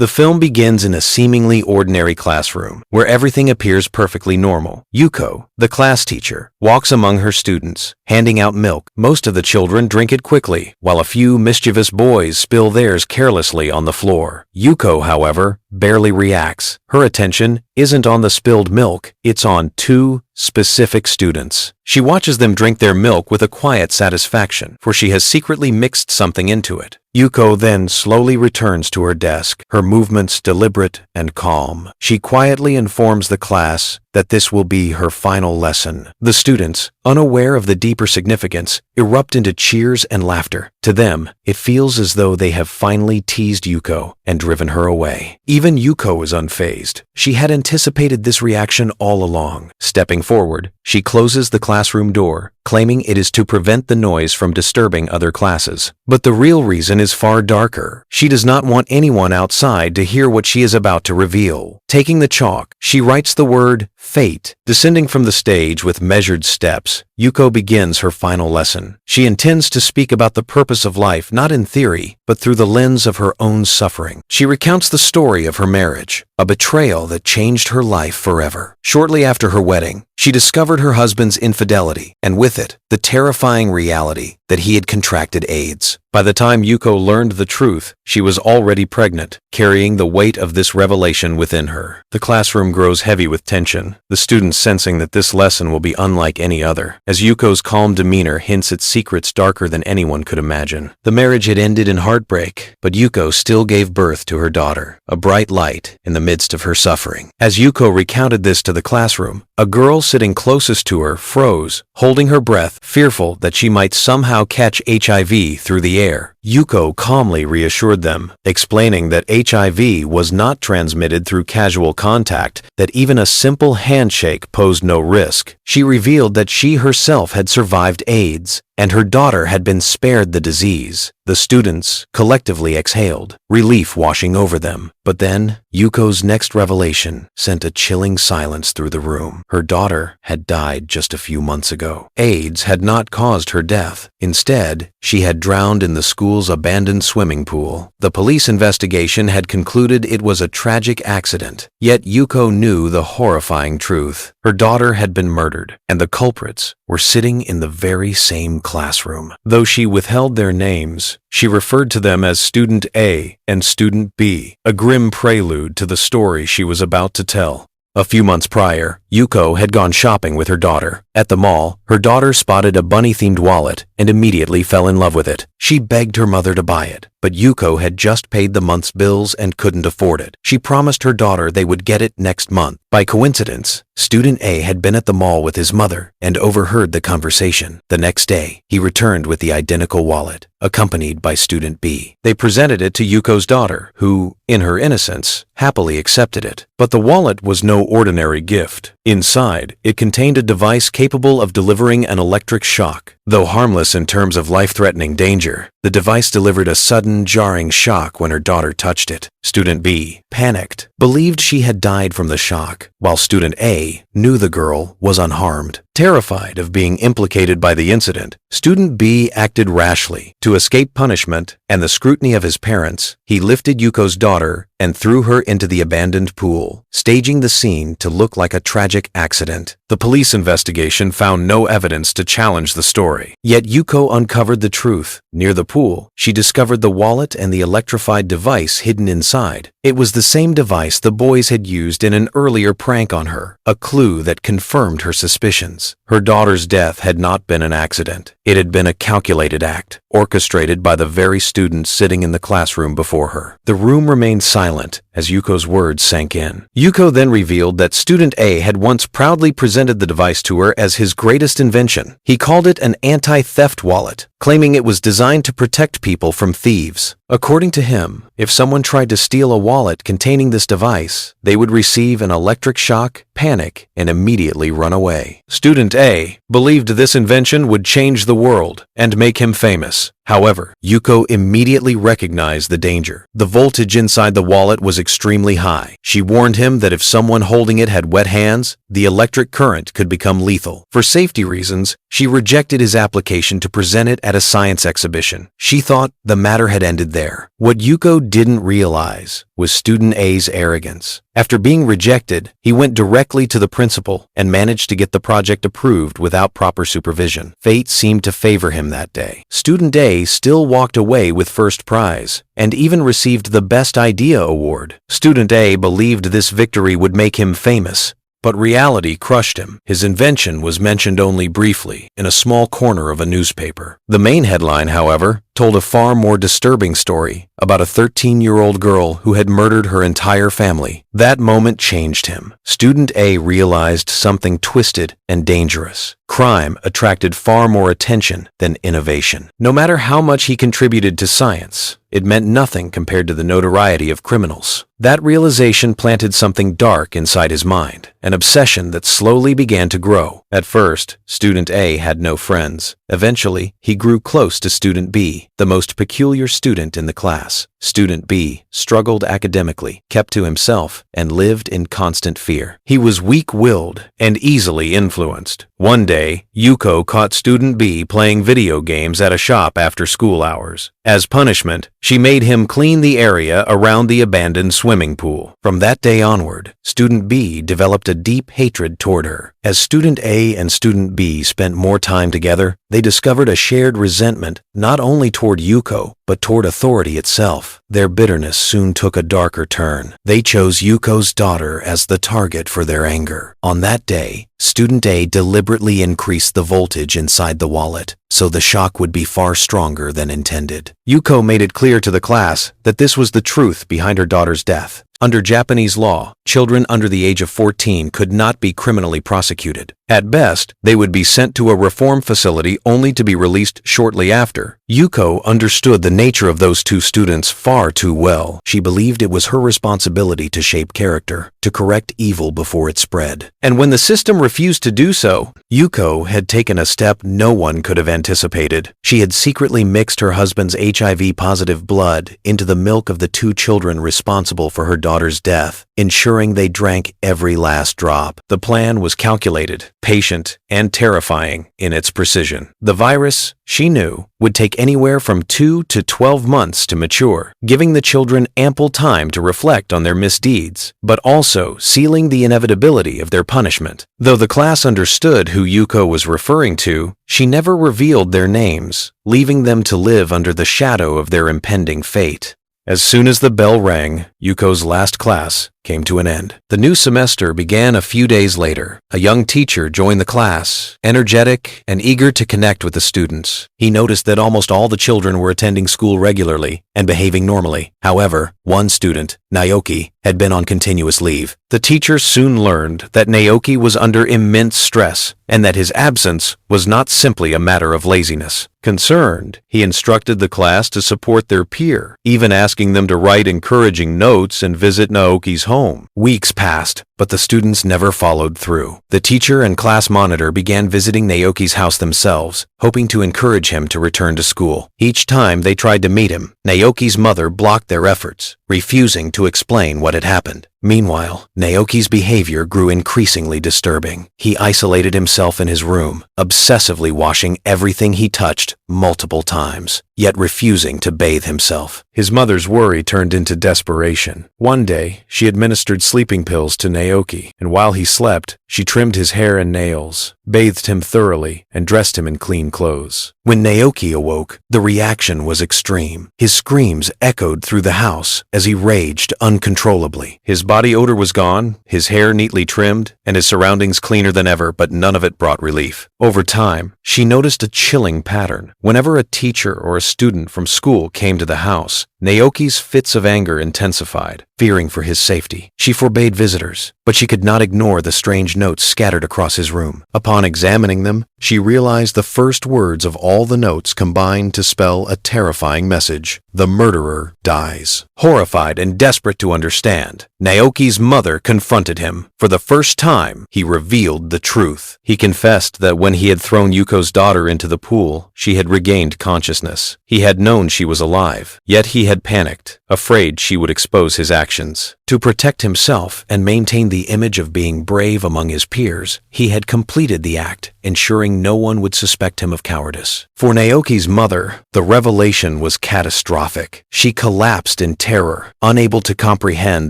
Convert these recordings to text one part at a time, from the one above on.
The film begins in a seemingly ordinary classroom, where everything appears perfectly normal. Yuko, the class teacher, walks among her students, handing out milk. Most of the children drink it quickly, while a few mischievous boys spill theirs carelessly on the floor. Yuko, however, barely reacts. Her attention isn't on the spilled milk, it's on two specific students. She watches them drink their milk with a quiet satisfaction, for she has secretly mixed something into it. Yuko then slowly returns to her desk, her movements deliberate and calm. She quietly informs the class that this will be her final lesson. The students, unaware of the deeper significance, erupt into cheers and laughter. To them, it feels as though they have finally teased Yuko and driven her away. Even Yuko is unfazed. She had anticipated this reaction all along. Stepping forward, she closes the classroom door, claiming it is to prevent the noise from disturbing other classes. But the real reason is far darker. She does not want anyone outside to hear what she is about to reveal. Taking the chalk, she writes the word fate. Descending from the stage with measured steps, Yuko begins her final lesson. She intends to speak about the purpose of life not in theory, but through the lens of her own suffering. She recounts the story of her marriage, a betrayal that changed her life forever. Shortly after her wedding, she discovered her husband's infidelity, and with it, the terrifying reality that he had contracted AIDS. By the time Yuko learned the truth, she was already pregnant, carrying the weight of this revelation within her. The classroom grows heavy with tension, the students sensing that this lesson will be unlike any other, as Yuko's calm demeanor hints at secrets darker than anyone could imagine. The marriage had ended in heartbreak, but Yuko still gave birth to her daughter, a bright light in the midst of her suffering. As Yuko recounted this to the classroom, a girl sitting closest to her froze, holding her breath, fearful that she might somehow catch HIV through the air. Yuko calmly reassured them, explaining that HIV was not transmitted through casual contact, that even a simple handshake posed no risk. She revealed that she herself had survived AIDS, and her daughter had been spared the disease. The students collectively exhaled, relief washing over them. But then, Yuko's next revelation sent a chilling silence through the room. Her daughter had died just a few months ago. AIDS had not caused her death. Instead, she had drowned in the school's abandoned swimming pool. The police investigation had concluded it was a tragic accident. Yet Yuko knew the horrifying truth. Her daughter had been murdered, and the culprits were sitting in the very same classroom. Though she withheld their names, she referred to them as Student A and Student B, a grim prelude to the story she was about to tell. A few months prior, Yuko had gone shopping with her daughter. At the mall, her daughter spotted a bunny-themed wallet and immediately fell in love with it. She begged her mother to buy it, but Yuko had just paid the month's bills and couldn't afford it. She promised her daughter they would get it next month. By coincidence, Student A had been at the mall with his mother and overheard the conversation. The next day, he returned with the identical wallet, accompanied by Student B. They presented it to Yuko's daughter, who, in her innocence, happily accepted it. But the wallet was no ordinary gift. Inside, it contained a device capable of delivering an electric shock. Though harmless in terms of life-threatening danger, the device delivered a sudden, jarring shock when her daughter touched it. Student B, panicked, believed she had died from the shock, while Student A knew the girl was unharmed. Terrified of being implicated by the incident, Student B acted rashly. To escape punishment and the scrutiny of his parents, he lifted Yuko's daughter and threw her into the abandoned pool, staging the scene to look like a tragic accident. The police investigation found no evidence to challenge the story. Yet Yuko uncovered the truth. Near the pool, she discovered the wallet and the electrified device hidden inside. It was the same device the boys had used in an earlier prank on her, a clue that confirmed her suspicions. Her daughter's death had not been an accident. It had been a calculated act, orchestrated by the very students sitting in the classroom before her. The room remained silent as Yuko's words sank in. Yuko then revealed that Student A had once proudly presented the device to her as his greatest invention. He called it an anti-theft wallet, claiming it was designed to protect people from thieves. According to him, if someone tried to steal a wallet containing this device, they would receive an electric shock, panic, and immediately run away. Student A believed this invention would change the world and make him famous. However, Yuko immediately recognized the danger. The voltage inside the wallet was extremely high. She warned him that if someone holding it had wet hands, the electric current could become lethal. For safety reasons, she rejected his application to present it at a science exhibition. She thought the matter had ended there. What Yuko didn't realize was student A's arrogance. After being rejected, he went directly to the principal and managed to get the project approved without proper supervision. Fate seemed to favor him that day. Student A still walked away with first prize and even received the Best Idea award. Student A believed this victory would make him famous, but reality crushed him. His invention was mentioned only briefly in a small corner of a newspaper. The main headline, however, told a far more disturbing story about a 13-year-old girl who had murdered her entire family. That moment changed him. Student A realized something twisted and dangerous. Crime attracted far more attention than innovation. No matter how much he contributed to science, it meant nothing compared to the notoriety of criminals. That realization planted something dark inside his mind, an obsession that slowly began to grow. At first, Student A had no friends. Eventually, he grew close to Student B, the most peculiar student in the class. Student B struggled academically, kept to himself, and lived in constant fear. He was weak-willed and easily influenced. One day, Yuko caught Student B playing video games at a shop after school hours. As punishment, she made him clean the area around the abandoned swimming pool. From that day onward, Student B developed a deep hatred toward her. As Student A and Student B spent more time together, they discovered a shared resentment not only toward Yuko, but toward authority itself. Their bitterness soon took a darker turn. They chose Yuko's daughter as the target for their anger. On that day, Student A deliberately increased the voltage inside the wallet, so the shock would be far stronger than intended. Yuko made it clear to the class that this was the truth behind her daughter's death. Under Japanese law, children under the age of 14 could not be criminally prosecuted. At best, they would be sent to a reform facility only to be released shortly after. Yuko understood the nature of those two students far too well. She believed it was her responsibility to shape character, to correct evil before it spread. And when the system refused to do so, Yuko had taken a step no one could have anticipated. She had secretly mixed her husband's HIV-positive blood into the milk of the two children responsible for her daughter's death, ensuring they drank every last drop. The plan was calculated, patient, and terrifying in its precision. The virus, she knew, would take anywhere from 2 to 12 months to mature, giving the children ample time to reflect on their misdeeds, but also sealing the inevitability of their punishment. Though the class understood who Yuko was referring to, she never revealed their names, leaving them to live under the shadow of their impending fate. As soon as the bell rang, Yuko's last class came to an end. The new semester began a few days later. A young teacher joined the class, energetic and eager to connect with the students. He noticed that almost all the children were attending school regularly and behaving normally. However, one student, Naoki, had been on continuous leave. The teacher soon learned that Naoki was under immense stress and that his absence was not simply a matter of laziness. Concerned, he instructed the class to support their peer, even asking them to write encouraging notes and visit Naoki's home. Weeks passed, but the students never followed through. The teacher and class monitor began visiting Naoki's house themselves, hoping to encourage him to return to school. Each time they tried to meet him, Naoki's mother blocked their efforts, refusing to explain what had happened. Meanwhile, Naoki's behavior grew increasingly disturbing. He isolated himself in his room, obsessively washing everything he touched multiple times, yet refusing to bathe himself. His mother's worry turned into desperation. One day, she administered sleeping pills to Naoki, and while he slept, she trimmed his hair and nails, bathed him thoroughly, and dressed him in clean clothes. When Naoki awoke, the reaction was extreme. His screams echoed through the house as he raged uncontrollably. His body odor was gone, his hair neatly trimmed, and his surroundings cleaner than ever, but none of it brought relief. Over time, she noticed a chilling pattern. Whenever a teacher or a student from school came to the house, Naoki's fits of anger intensified. Fearing for his safety, she forbade visitors, but she could not ignore the strange notes scattered across his room. Upon examining them, she realized the first words of all the notes combined to spell a terrifying message. The murderer dies. Horrified and desperate to understand, Naoki's mother confronted him. For the first time, he revealed the truth. He confessed that when he had thrown Yuko's daughter into the pool, she had regained consciousness. He had known she was alive, yet he had panicked, afraid she would expose his actions. To protect himself and maintain the image of being brave among his peers, he had completed the act, ensuring no one would suspect him of cowardice. For Naoki's mother, the revelation was catastrophic. She collapsed in terror, unable to comprehend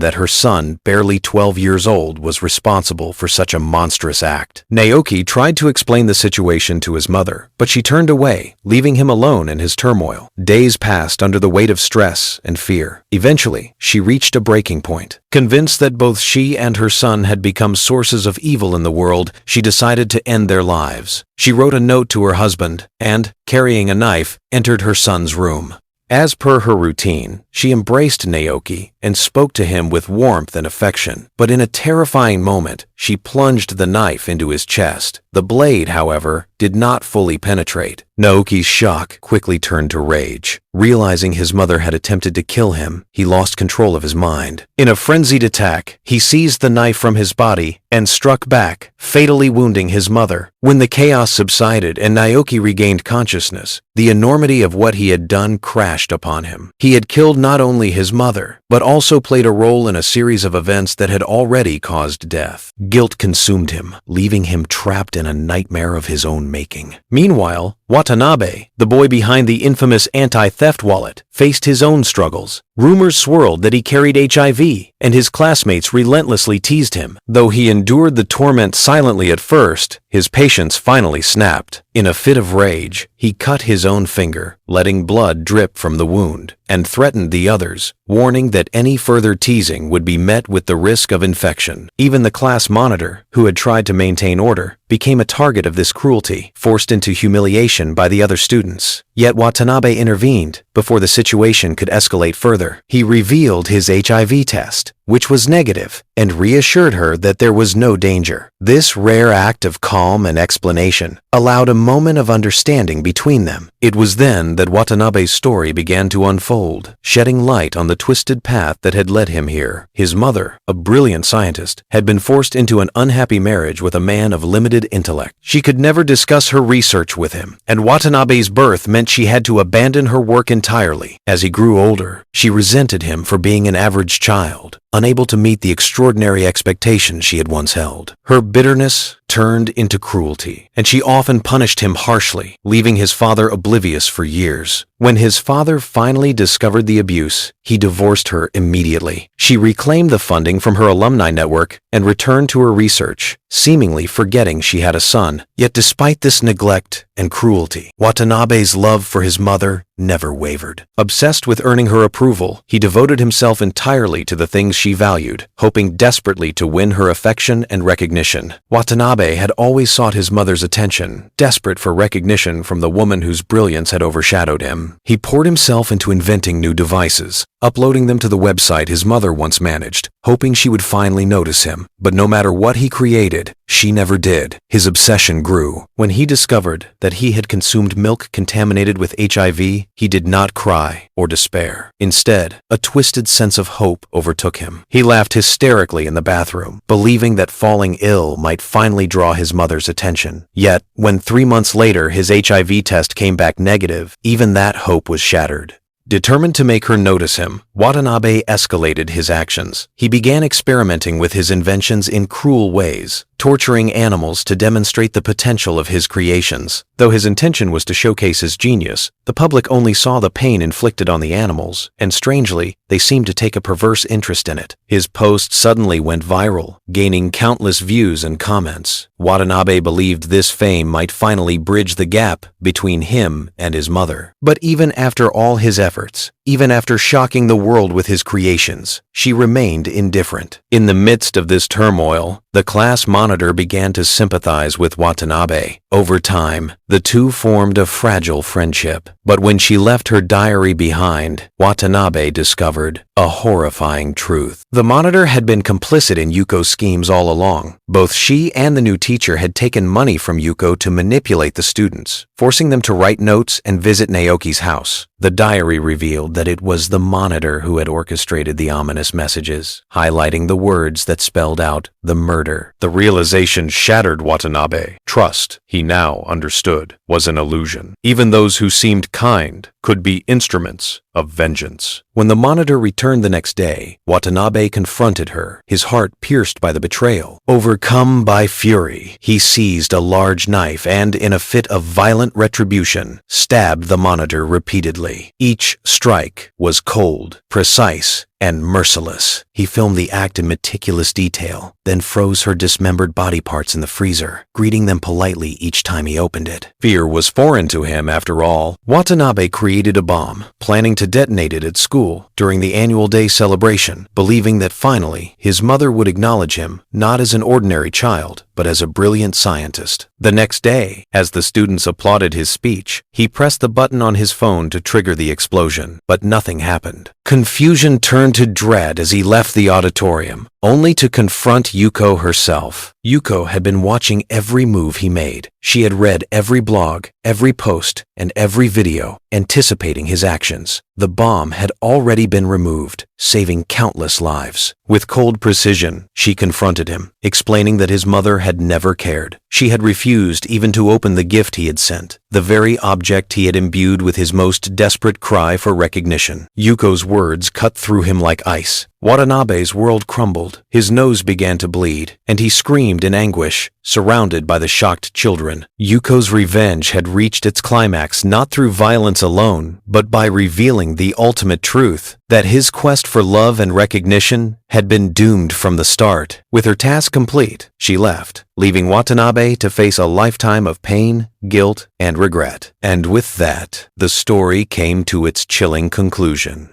that her son, barely 12 years old, was responsible for such a monstrous act. Naoki tried to explain the situation to his mother, but she turned away, leaving him alone in his turmoil. Days passed under the weight of stress and fear. Eventually, she reached a breaking point. Convinced that both she and her son had become sources of evil in the world, she decided to end their lives. She wrote a note to her husband and, carrying a knife, entered her son's room. As per her routine, she embraced Naoki and spoke to him with warmth and affection. But in a terrifying moment, she plunged the knife into his chest. The blade, however, did not fully penetrate. Naoki's shock quickly turned to rage. Realizing his mother had attempted to kill him, he lost control of his mind. In a frenzied attack, he seized the knife from his body and struck back, fatally wounding his mother. When the chaos subsided and Naoki regained consciousness, the enormity of what he had done crashed upon him. He had killed not only his mother, but also played a role in a series of events that had already caused death. Guilt consumed him, leaving him trapped in a nightmare of his own making. Meanwhile, Watanabe, the boy behind the infamous anti-theft wallet, faced his own struggles. Rumors swirled that he carried HIV, and his classmates relentlessly teased him. Though he endured the torment silently at first, his patience finally snapped. In a fit of rage, he cut his own finger, letting blood drip from the wound, and threatened the others, warning that any further teasing would be met with the risk of infection. Even the class monitor, who had tried to maintain order, became a target of this cruelty, forced into humiliation by the other students. Yet Watanabe intervened before the situation could escalate further. He revealed his HIV test, which was negative, and reassured her that there was no danger. This rare act of calm and explanation allowed a moment of understanding between them. It was then that Watanabe's story began to unfold, shedding light on the twisted path that had led him here. His mother, a brilliant scientist, had been forced into an unhappy marriage with a man of limited intellect. She could never discuss her research with him, and Watanabe's birth meant she had to abandon her work entirely. As he grew older, she resented him for being an average child, unable to meet the extraordinary expectations she had once held. Her bitterness turned into cruelty, and she often punished him harshly, leaving his father oblivious for years. When his father finally discovered the abuse, he divorced her immediately. She reclaimed the funding from her alumni network and returned to her research, seemingly forgetting she had a son. Yet despite this neglect and cruelty, Watanabe's love for his mother never wavered. Obsessed with earning her approval, he devoted himself entirely to the things she valued, hoping desperately to win her affection and recognition. Watanabe had always sought his mother's attention, desperate for recognition from the woman whose brilliance had overshadowed him. He poured himself into inventing new devices, uploading them to the website his mother once managed, hoping she would finally notice him. But no matter what he created, she never did. His obsession grew. When he discovered that he had consumed milk contaminated with HIV, he did not cry or despair. Instead, a twisted sense of hope overtook him. He laughed hysterically in the bathroom, believing that falling ill might finally draw his mother's attention. Yet, when 3 months later his HIV test came back negative, even that hope was shattered. Determined to make her notice him, Watanabe escalated his actions. He began experimenting with his inventions in cruel ways, torturing animals to demonstrate the potential of his creations. Though his intention was to showcase his genius, the public only saw the pain inflicted on the animals, and strangely, they seemed to take a perverse interest in it. His post suddenly went viral, gaining countless views and comments. Watanabe believed this fame might finally bridge the gap between him and his mother. But even after all his efforts, even after shocking the world with his creations, she remained indifferent. In the midst of this turmoil, the class monitor began to sympathize with Watanabe. Over time, the two formed a fragile friendship. But when she left her diary behind, Watanabe discovered a horrifying truth. The monitor had been complicit in Yuko's schemes all along. Both she and the new teacher had taken money from Yuko to manipulate the students, forcing them to write notes and visit Naoki's house. The diary revealed that it was the monitor who had orchestrated the ominous messages, highlighting the words that spelled out the murder. The realization shattered Watanabe. Trust, he now understood, was an illusion. Even those who seemed kind could be instruments of vengeance. When the monitor returned the next day, Watanabe confronted her, his heart pierced by the betrayal. Overcome by fury, he seized a large knife and, in a fit of violent retribution, stabbed the monitor repeatedly. Each strike was cold, precise, and merciless. He filmed the act in meticulous detail, then froze her dismembered body parts in the freezer, greeting them politely each time he opened it. Fear was foreign to him, after all. Watanabe created a bomb, planning to detonate it at school during the annual day celebration, believing that finally his mother would acknowledge him not as an ordinary child, but as a brilliant scientist. The next day, as the students applauded his speech, he pressed the button on his phone to trigger the explosion, but nothing happened. Confusion turned to dread as he left the auditorium, only to confront Yuko herself. Yuko had been watching every move he made. She had read every blog, every post, and every video, anticipating his actions. The bomb had already been removed, saving countless lives. With cold precision, she confronted him, explaining that his mother had never cared. She had refused even to open the gift he had sent, the very object he had imbued with his most desperate cry for recognition. Yuko's words cut through him like ice. Watanabe's world crumbled, his nose began to bleed, and he screamed in anguish, surrounded by the shocked children. Yuko's revenge had reached its climax not through violence alone, but by revealing the ultimate truth, that his quest for love and recognition had been doomed from the start. With her task complete, she left, leaving Watanabe to face a lifetime of pain, guilt, and regret. And with that, the story came to its chilling conclusion.